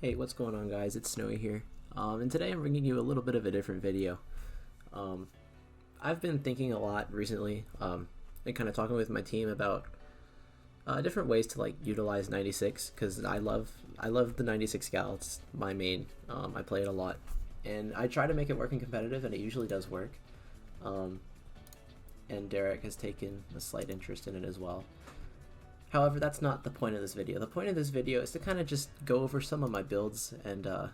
Hey, what's going on, guys? It's Snowy here. And today I'm bringing you a little bit of a different video. Um, I've been thinking a lot recently, and kind of talking with my team about different ways to like utilize 96 because I love the 96 Gal. It's my main. I play it a lot, and I try to make it work in competitive, and it usually does work. Um, and Derek has taken a slight interest in it as well. However, that's not the point of this video. The point of this video is to kind of just go over some of my builds and, I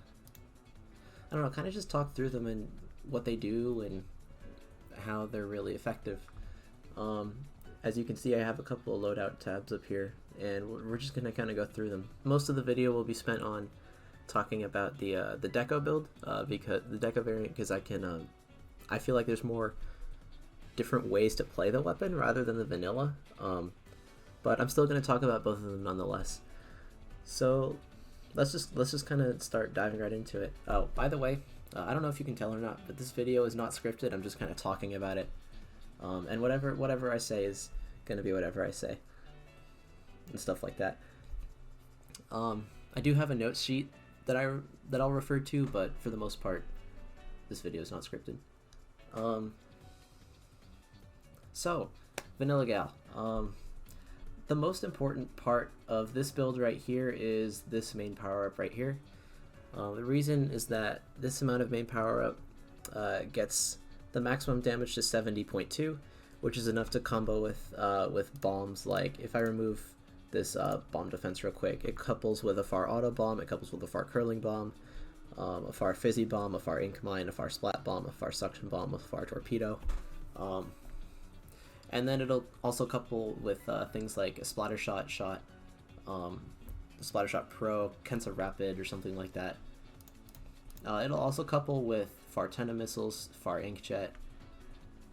don't know, kind of just talk through them and what they do and how they're really effective. As you can see, I have a couple of loadout tabs up here, and we're just going to kind of go through them. Most of the video will be spent on talking about the Deco build, because the Deco variant, because I feel like there's more different ways to play the weapon rather than the vanilla. But I'm still going to talk about both of them nonetheless. So let's just kind of start diving right into it. Oh, by the way, I don't know if you can tell or not, but this video is not scripted. I'm just kind of talking about it, and whatever I say is going to be whatever I say and stuff like that. I do have a notes sheet that I'll refer to, but for the most part, this video is not scripted. So, Vanilla Gal. The most important part of this build right here is this main power-up right here. The reason is that this amount of main power-up gets the maximum damage to 70.2, which is enough to combo with bombs. Like, if I remove this bomb defense real quick, it couples with a far auto bomb, it couples with a far curling bomb, a far fizzy bomb, a far ink mine, a far splat bomb, a far suction bomb, a far torpedo. And then it'll also couple with things like a Splatter Shot, Splatter Shot Pro, Kensa Rapid, or something like that. It'll also couple with far Tenna missiles, far Inkjet,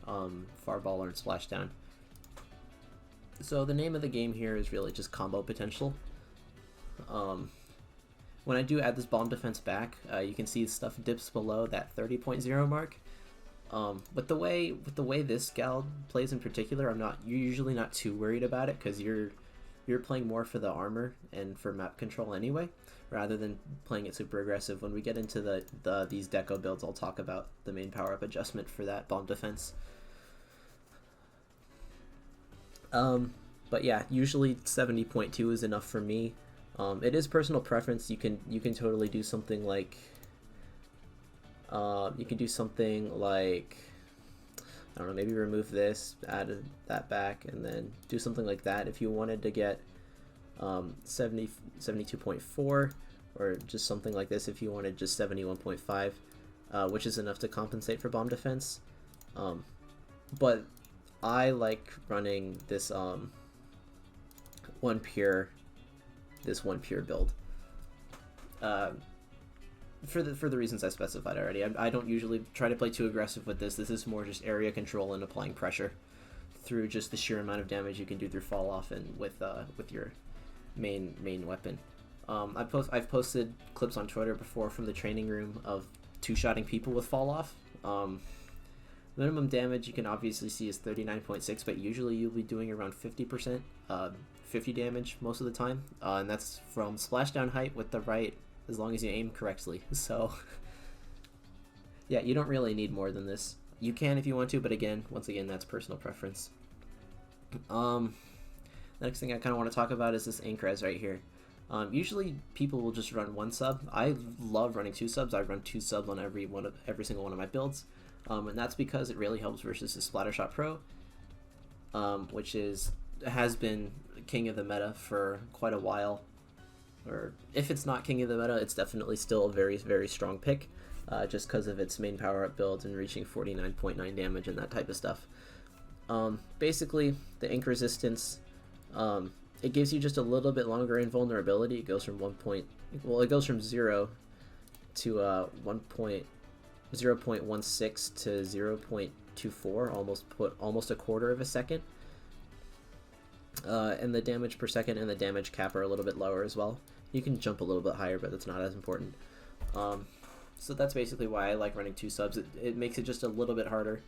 far Baller, and Splashdown. So the name of the game here is really just combo potential. When I do add this bomb defense back, you can see stuff dips below that 30.0 mark. But the way this Gal plays in particular, you're usually not too worried about it because you're playing more for the armor and for map control anyway, rather than playing it super aggressive. When we get into these Deco builds, I'll talk about the main power-up adjustment for that bomb defense. But yeah, usually 70.2 is enough for me. It is personal preference. You can totally do something like. You can do something like, I don't know, maybe remove this, add that back, and then do something like that if you wanted to get 72.4, or just something like this if you wanted just 71.5, which is enough to compensate for bomb defense. But I like running this one pure build. For the reasons I specified already. I don't usually try to play too aggressive with this. This is more just area control and applying pressure through just the sheer amount of damage you can do through fall off and with your main weapon. I've posted clips on Twitter before from the training room of two-shotting people with fall off. Minimum damage you can obviously see is 39.6, but usually you'll be doing around 50%, 50 damage most of the time, and that's from splashdown height with the right, as long as you aim correctly. So yeah, you don't really need more than this. You can if you want to, but once again, that's personal preference. The next thing I kind of want to talk about is this ink res right here. Usually people will just run one sub. I love running two subs. I run two subs on every single one of my builds, and that's because it really helps versus the Splatter Shot Pro, which has been king of the meta for quite a while. Or if it's not king of the meta, it's definitely still a very, very strong pick, just because of its main power-up build and reaching 49.9 damage and that type of stuff. Basically, the ink resistance, it gives you just a little bit longer invulnerability. It goes from it goes from 0 to 0.16 to 0.24, almost a quarter of a second. And the damage per second and the damage cap are a little bit lower as well. You can jump a little bit higher, but that's not as important. So that's basically why I like running two subs. It makes it just a little bit harder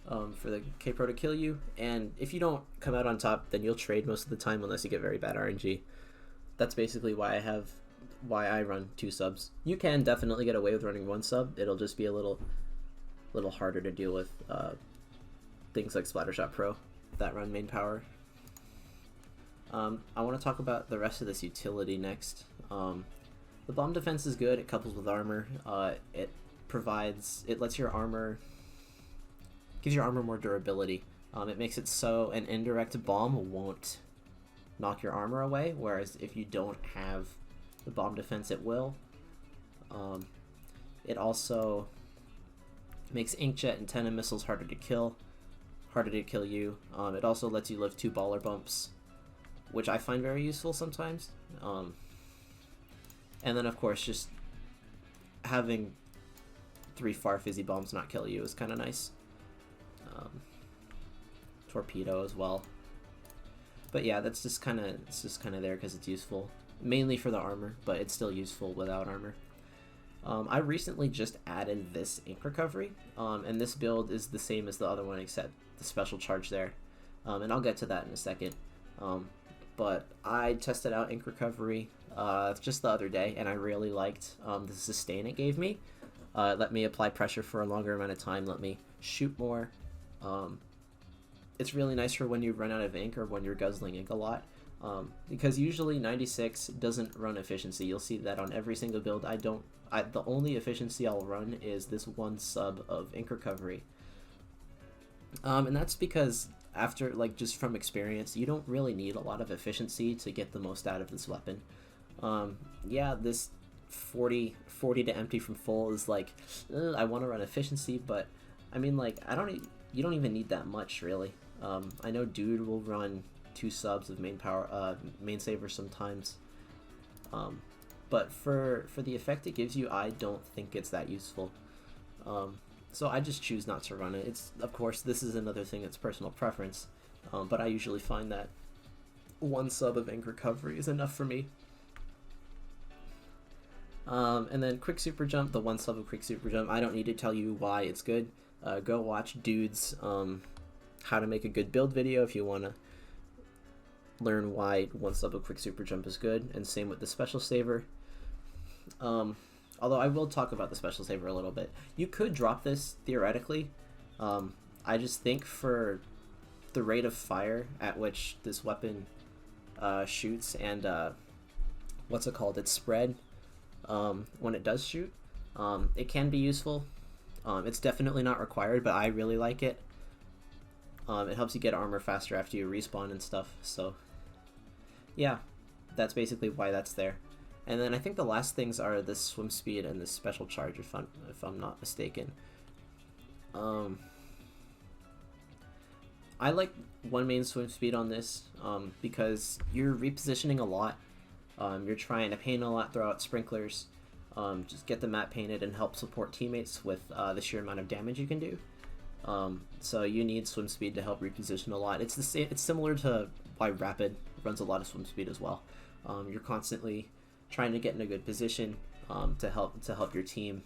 for the K-Pro to kill you, and if you don't come out on top, then you'll trade most of the time unless you get very bad RNG. That's basically why I have why I run 2 subs. You can definitely get away with running 1 sub. It'll just be a little harder to deal with things like Splattershot Pro that run main power. I want to talk about the rest of this utility next. The bomb defense is good. It couples with armor. It lets your armor, gives your armor more durability. It makes it so an indirect bomb won't knock your armor away, whereas if you don't have the bomb defense, it will. It also makes inkjet and tenon missiles harder to kill you. It also lets you live 2 baller bumps, which I find very useful sometimes. And then of course just having 3 far fizzy bombs not kill you is kind of nice. Torpedo as well. But yeah, it's just kind of there because it's useful, mainly for the armor, but it's still useful without armor. I recently just added this ink recovery, and this build is the same as the other one except the special charge there, and I'll get to that in a second. But I tested out ink recovery just the other day, and I really liked the sustain it gave me. It let me apply pressure for a longer amount of time, let me shoot more. It's really nice for when you run out of ink or when you're guzzling ink a lot, because usually 96 doesn't run efficiency. You'll see that on every single build. The only efficiency I'll run is this 1 sub of ink recovery, and that's because after, like, just from experience, you don't really need a lot of efficiency to get the most out of this weapon. Yeah, this 40 to empty from full is like, I want to run efficiency, but I mean, like, you don't even need that much, really. I know Dude will run 2 subs of main power, main saver sometimes, but for the effect it gives you, I don't think it's that useful. So I just choose not to run it. It's, of course, this is another thing that's personal preference, but I usually find that 1 sub of ink recovery is enough for me. And then quick super jump, the 1 sub of quick super jump, I don't need to tell you why it's good. Go watch Dude's how to make a good build video if you want to learn why 1 sub of quick super jump is good, and same with the special saver. Although I will talk about the special saver a little bit. You could drop this theoretically. I just think for the rate of fire at which this weapon shoots and what's it called, its spread when it does shoot, it can be useful. It's definitely not required, but I really like it. It helps you get armor faster after you respawn and stuff, so yeah, that's basically why that's there. And then I think the last things are the swim speed and the special charge, if I'm not mistaken. I like 1 main swim speed on this because you're repositioning a lot. You're trying to paint a lot, throw out sprinklers, just get the map painted and help support teammates with the sheer amount of damage you can do. So you need swim speed to help reposition a lot. It's similar to why Rapid runs a lot of swim speed as well. You're constantly trying to get in a good position to help your team,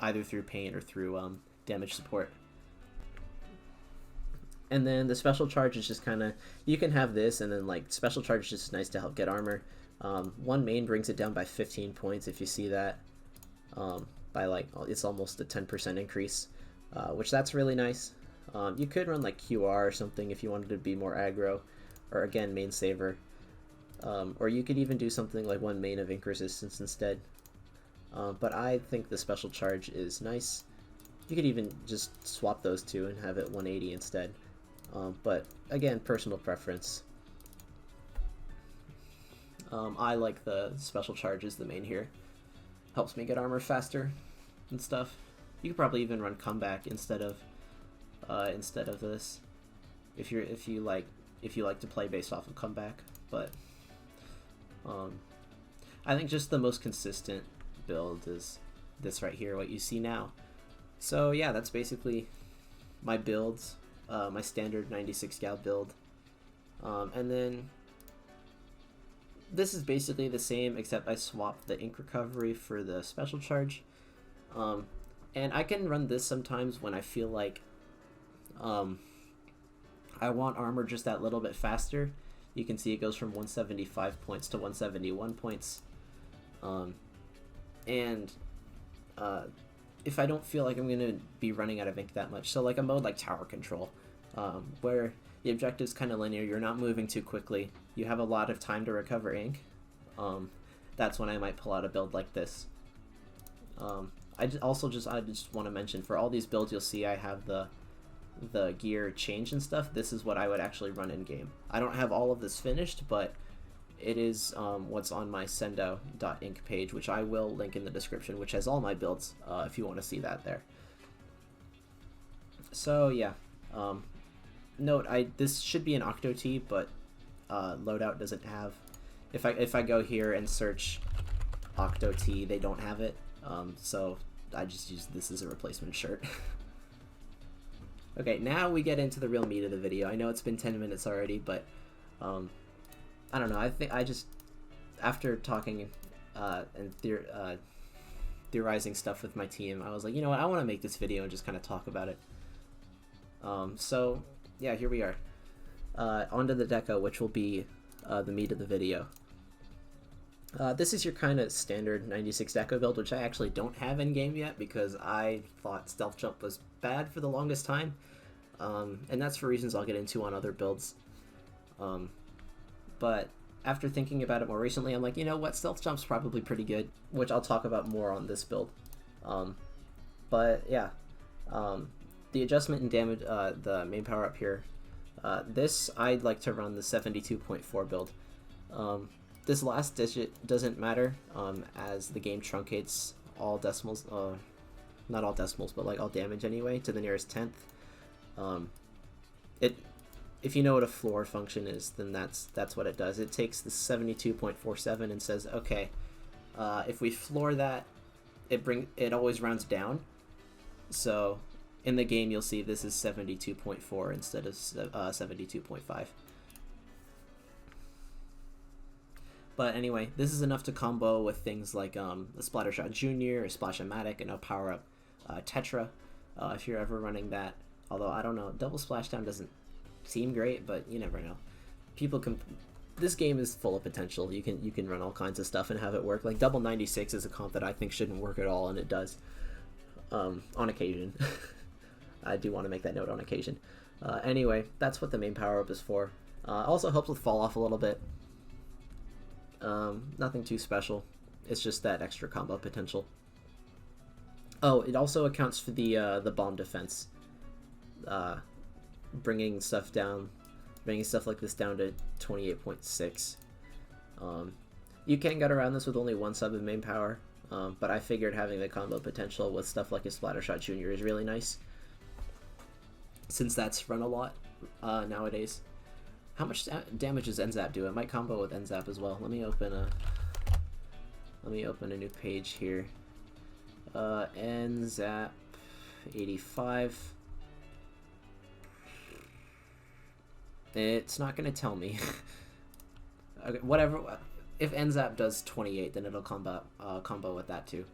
either through paint or through damage support. And then the special charge is just kind of, you can have this, and then like special charge is just nice to help get armor. 1 main brings it down by 15 points if you see that, by like, it's almost a 10% increase, which that's really nice. You could run like QR or something if you wanted to be more aggro, or again main saver, or you could even do something like 1 main of ink resistance instead. But I think the special charge is nice. You could even just swap those 2 and have it 180 instead. But again, personal preference. I like the special charge as the main here. Helps me get armor faster and stuff. You could probably even run comeback instead of this, if you like to play based off of comeback. But I think just the most consistent build is this right here, what you see now. So yeah, that's basically my builds, my standard 96 gal build. And then this is basically the same, except I swapped the ink recovery for the special charge. And I can run this sometimes when I feel like I want armor just that little bit faster. You can see it goes from 175 points to 171 points. And if I don't feel like I'm going to be running out of ink that much, so like a mode like Tower Control, where the objective's kind of linear, you're not moving too quickly, you have a lot of time to recover ink, that's when I might pull out a build like this. I just want to mention, for all these builds you'll see I have the gear change and stuff. This is what I would actually run in game. I don't have all of this finished, but it is what's on my sendo.ink page, which I will link in the description, which has all my builds if you want to see that there. So yeah, note this should be an Octo T, but loadout doesn't have. If I go here and search Octo T, they don't have it. So I just use this as a replacement shirt. Okay, now we get into the real meat of the video. I know it's been 10 minutes already, but I don't know. I think I just, after talking and theorizing stuff with my team, I was like, you know what, I want to make this video and just kind of talk about it. So yeah, here we are. Onto the deco, which will be the meat of the video. This is your kind of standard 96 deco build, which I actually don't have in game yet because I thought stealth jump was bad for the longest time, and that's for reasons I'll get into on other builds. But after thinking about it more recently, I'm like, you know what, stealth jump's probably pretty good, which I'll talk about more on this build. But yeah, the adjustment and damage, the main power up here, this I'd like to run the 72.4 build. This last digit doesn't matter, as the game truncates all decimals, not all decimals, but like all damage anyway, to the nearest tenth. If you know what a floor function is, then that's what it does. It takes the 72.47 and says, okay, if we floor that, it always rounds down. So in the game, you'll see this is 72.4 instead of 72.5. But anyway, this is enough to combo with things like a Splattershot Junior, a Splash-O-Matic, and a power-up Tetra, if you're ever running that. Although, I don't know, double splashdown doesn't seem great, but you never know. This game is full of potential. You can run all kinds of stuff and have it work. Like double 96 is a comp that I think shouldn't work at all, and it does on occasion. I do want to make that note, on occasion. Anyway, that's what the main power-up is for. Also helps with fall off a little bit. Nothing too special. It's just that extra combo potential. Oh, it also accounts for the bomb defense. Bringing stuff like this down to 28.6. You can get around this with only one sub of main power, but I figured having the combo potential with stuff like a Splattershot Junior is really nice, since that's run a lot nowadays. How much damage does NZAP do? It might combo with NZAP as well. Let me open a new page here. NZAP 85. It's not gonna tell me. Okay, whatever. If NZAP does 28, then it'll combo with that too.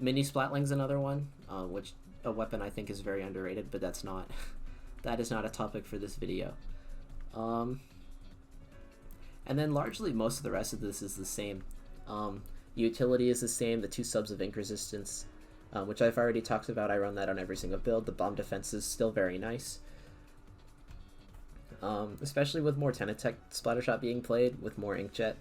Mini Splatling's another one, which a weapon I think is very underrated, but that is not a topic for this video. And then largely most of the rest of this is the same. Utility is the same, the 2 subs of ink resistance, which I've already talked about. I run that on every single build. The bomb defense is still very nice, especially with more Tenatech Splattershot being played, with more inkjet,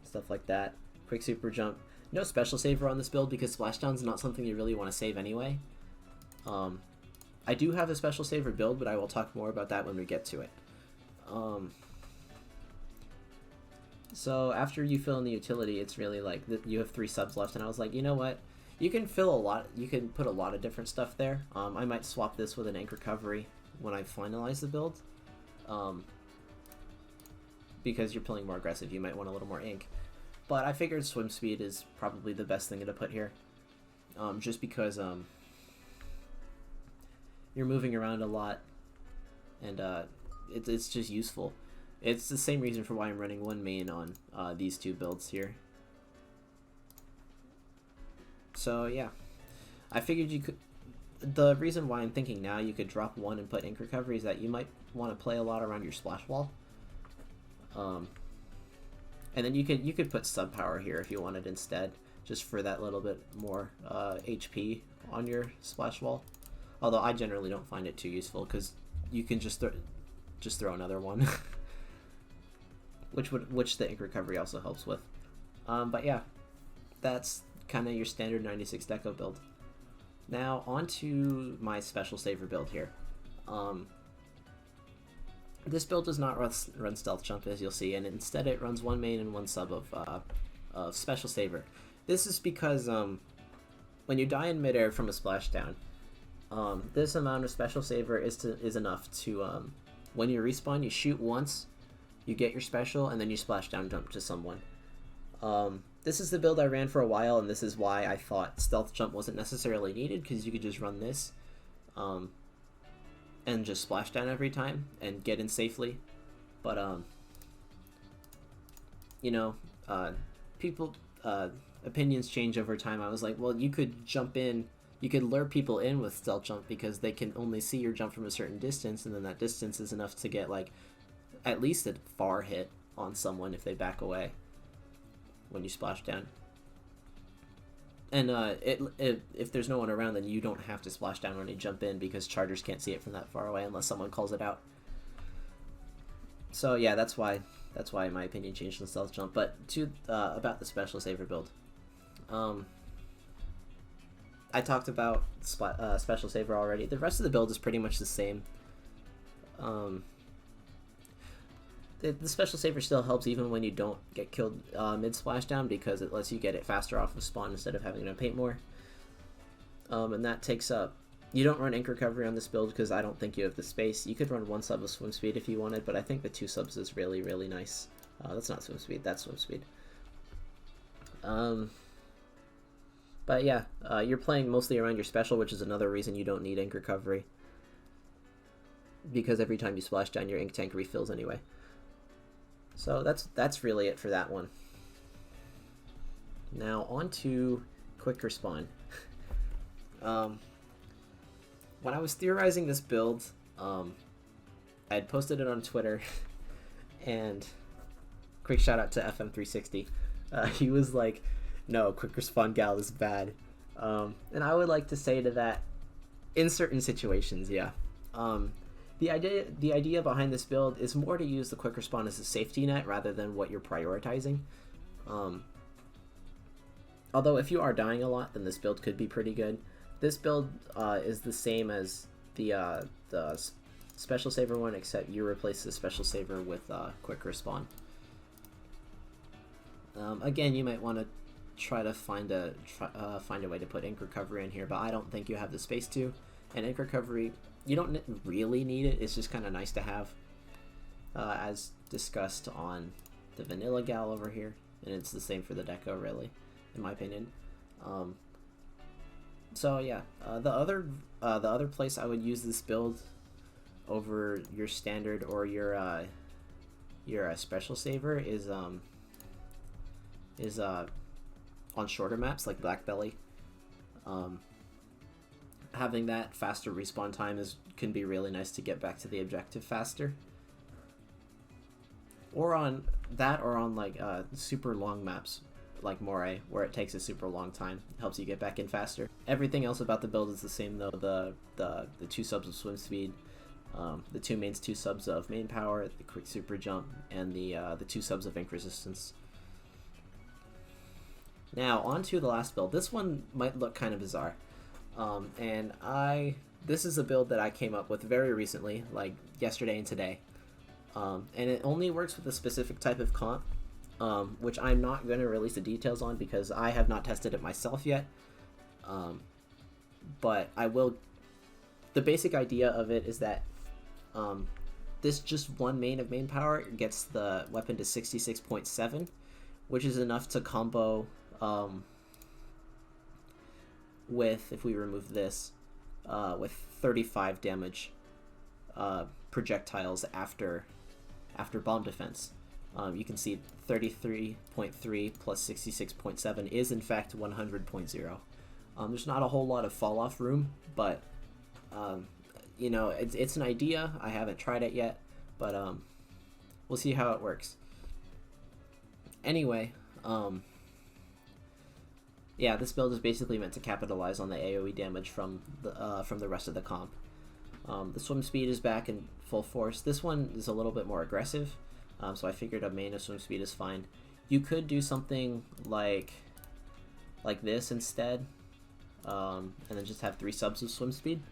stuff like that. Quick super jump. No special saver on this build because splashdown's not something you really want to save anyway. I do have a special saver build, but I will talk more about that when we get to it. So after you fill in the utility, it's really like you have 3 subs left, and I was like, you know what? You can fill a lot. You can put a lot of different stuff there. I might swap this with an ink recovery when I finalize the build, because you're playing more aggressive. You might want a little more ink, but I figured swim speed is probably the best thing to put here, just because you're moving around a lot, and it's just useful. It's the same reason for why I'm running one main on these 2 builds here. So yeah, I figured you could. The reason why I'm thinking now you could drop 1 and put ink recovery is that you might want to play a lot around your splash wall. And then you could put sub power here if you wanted instead, just for that little bit more HP on your splash wall. Although I generally don't find it too useful because you can just throw another one, which the ink recovery also helps with. But yeah, that's kind of your standard 96 Deco build. Now on to my special saver build here. This build does not run Stealth Jump, as you'll see, and instead it runs one main and one sub of Special Saver. This is because when you die in midair from a splashdown, this amount of Special Saver is enough to, when you respawn, you shoot once, you get your special, and then you splash down jump to someone. This is the build I ran for a while, and this is why I thought Stealth Jump wasn't necessarily needed, because you could just run this. And just splash down every time and get in safely. But you know, people opinions change over time. I was like, well, you could jump in, you could lure people in with Stealth Jump because they can only see your jump from a certain distance, and then that distance is enough to get like at least a far hit on someone if they back away when you splash down. And if there's no one around, then you don't have to splash down when you jump in because chargers can't see it from that far away unless someone calls it out. So yeah, that's why in my opinion changed the Stealth Jump. But to about the Special Saver build, I talked about Special Saver already. The rest of the build is pretty much the same. The Special Saver still helps even when you don't get killed mid splashdown because it lets you get it faster off of spawn instead of having to paint more. And that takes up... You don't run ink recovery on this build because I don't think you have the space. You could run one sub of swim speed if you wanted, but I think the two subs is really, really nice. That's not swim speed, that's swim speed. But yeah, you're playing mostly around your special, which is another reason you don't need ink recovery. Because every time you splash down, your ink tank refills anyway. So that's really it for that one. Now on to quick respawn. When I was theorizing this build, I had posted it on Twitter, and quick shout out to FM360. He was like, "No, quick respawn Gal is bad," and I would like to say to that, in certain situations, yeah. The idea behind this build is more to use the quick respawn as a safety net rather than what you're prioritizing. Although if you are dying a lot, then this build could be pretty good. This build is the same as the Special Saver one, except you replace the Special Saver with quick respawn. Again, you might want to try to find a way to put ink recovery in here, but I don't think you have the space to. And ink recovery, you don't really need it, it's just kind of nice to have, as discussed on the vanilla Gal over here, and it's the same for the Deco, really, in my opinion. So yeah, the other place I would use this build over your standard or your Special Saver is on shorter maps like Black Belly. Having that faster respawn time can be really nice to get back to the objective faster. Or on that, or on like super long maps like Moray, where it takes a super long time. It helps you get back in faster. Everything else about the build is the same though. The two subs of swim speed, the two mains, two subs of main power, the quick super jump, and the two subs of ink resistance. Now on to the last build. This one might look kind of bizarre. This is a build that I came up with very recently, like yesterday and today, and it only works with a specific type of comp, which I'm not going to release the details on because I have not tested it myself yet, but I will. The basic idea of it is that this just one main of main power gets the weapon to 66.7, which is enough to combo with, if we remove this, with 35 damage projectiles after bomb defense. You can see 33.3 plus 66.7 is in fact 100.0. There's not a whole lot of fall off room, but you know, it's an idea. I haven't tried it yet, but we'll see how it works. Anyway, yeah, this build is basically meant to capitalize on the AoE damage from the rest of the comp. The swim speed is back in full force. This one is a little bit more aggressive, so I figured a main of swim speed is fine. You could do something like this instead, and then just have 3 subs of swim speed.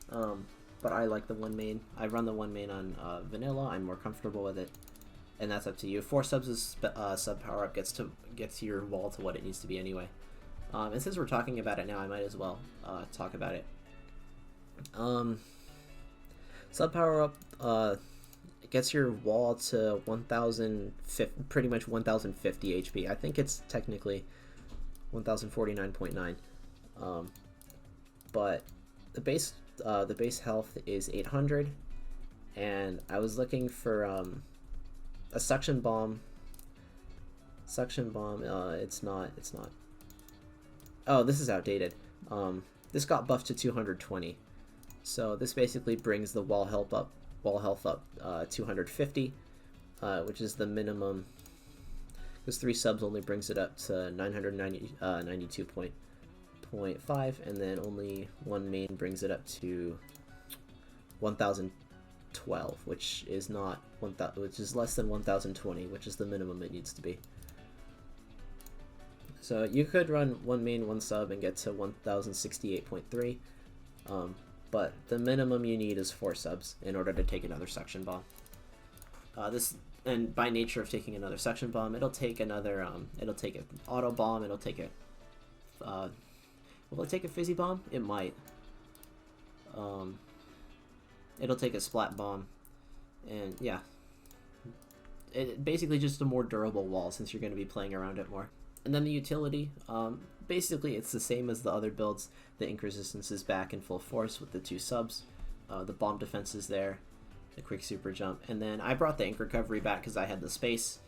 But I like the 1 main. I run the 1 main on vanilla. I'm more comfortable with it, and that's up to you. 4 subs is sub power up gets your wall to what it needs to be anyway. And since we're talking about it now, I might as well talk about it. Sub power up gets your wall to 1,050, pretty much 1,050 HP. I think it's technically 1,049.9. But the base health is 800, and I was looking for a suction bomb. It's not. Oh, this is outdated. This got buffed to 220. So this basically brings the wall health up 250, which is the minimum, because 3 subs only brings it up to 992.5, and then only 1 main brings it up to 1012, which is less than 1020, which is the minimum it needs to be. So you could run 1 main, 1 sub, and get to 1068.3. But the minimum you need is 4 subs in order to take another suction bomb. And by nature of taking another suction bomb, it'll take another, it'll take an auto bomb, it'll take a, will it take a fizzy bomb? It might. It'll take a splat bomb, and yeah. It basically just a more durable wall since you're going to be playing around it more. And then the utility, basically it's the same as the other builds. The ink resistance is back in full force with the 2 subs. The bomb defense is there, the quick super jump, and then I brought the ink recovery back because I had the space.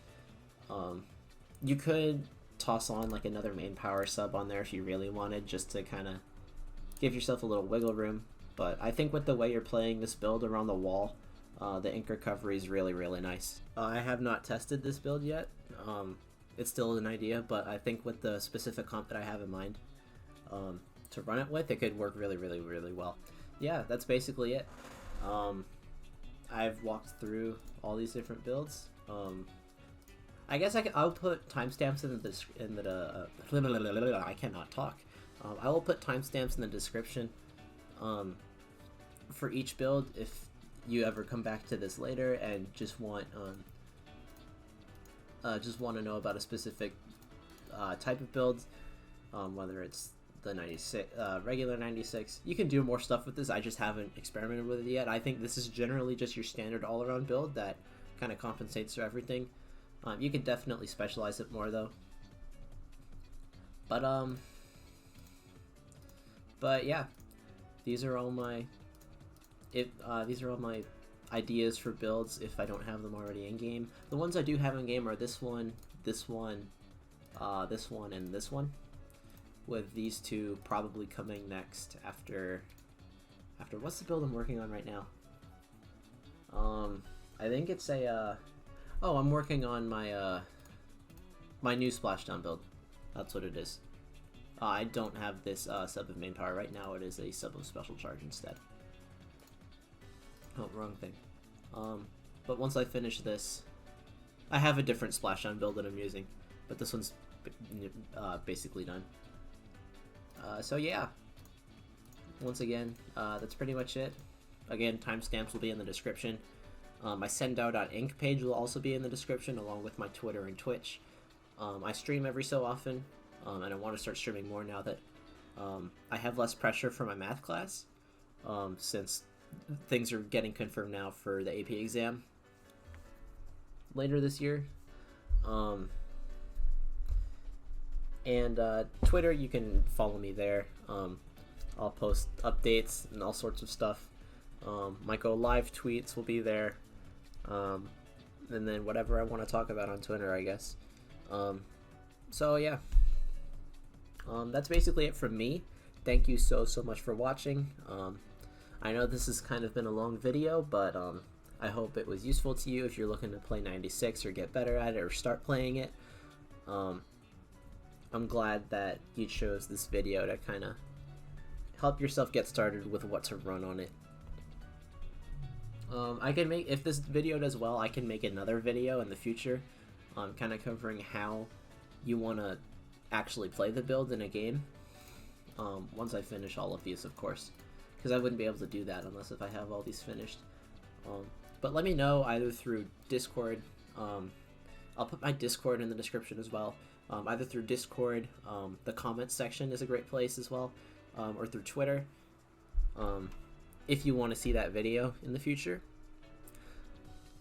You could toss on like another main power sub on there if you really wanted, just to kind of give yourself a little wiggle room. But I think with the way you're playing this build around the wall, the ink recovery is really, really nice. I have not tested this build yet. It's still an idea, but I think with the specific comp that I have in mind to run it with, it could work really, really, really well. Yeah, that's basically it. I've walked through all these different builds. I guess I'll put timestamps in the I cannot talk. I will put timestamps in the description for each build if you ever come back to this later and just want to know about a specific type of build, whether it's the 96 regular 96. You can do more stuff with this. I just haven't experimented with it yet. I think this is generally just your standard all-around build that kind of compensates for everything. You can definitely specialize it more though. But yeah, these are all my ideas for builds if I don't have them already in game. The ones I do have in game are this one, this one, and this one, with these 2 probably coming next after what's the build I'm working on right now? I think it's a I'm working on my my new splashdown build. That's what it is. I don't have this sub of main power right now. It is a sub of special charge instead. Oh, wrong thing. But once I finish this, I have a different splashdown build that I'm using, but this one's basically done. So yeah, once again, that's pretty much it. Again, timestamps will be in the description. My sendout.inc page will also be in the description, along with my Twitter and Twitch. I stream every so often, and I want to start streaming more now that I have less pressure for my math class, since things are getting confirmed now for the AP exam later this year. And Twitter, you can follow me there. I'll post updates and all sorts of stuff. My go live tweets will be there, and then whatever I want to talk about on Twitter, I guess. So yeah, that's basically it from me. Thank you so much for watching. I know this has kind of been a long video, but I hope it was useful to you if you're looking to play 96 or get better at it or start playing it. I'm glad that you chose this video to kind of help yourself get started with what to run on it. I can make, if this video does well, I can make another video in the future, kind of covering how you want to actually play the build in a game. Once I finish all of these, of course, because I wouldn't be able to do that unless if I have all these finished. But let me know either through Discord. I'll put my Discord in the description as well. Either through Discord, the comments section is a great place as well, or through Twitter, if you want to see that video in the future.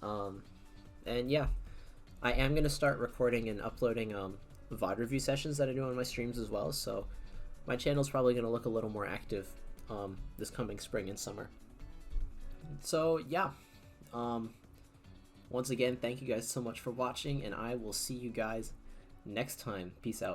And yeah, I am going to start recording and uploading VOD review sessions that I do on my streams as well, so my channel is probably going to look a little more active this coming spring and summer. So yeah, once again, thank you guys so much for watching, and I will see you guys next time. Peace out.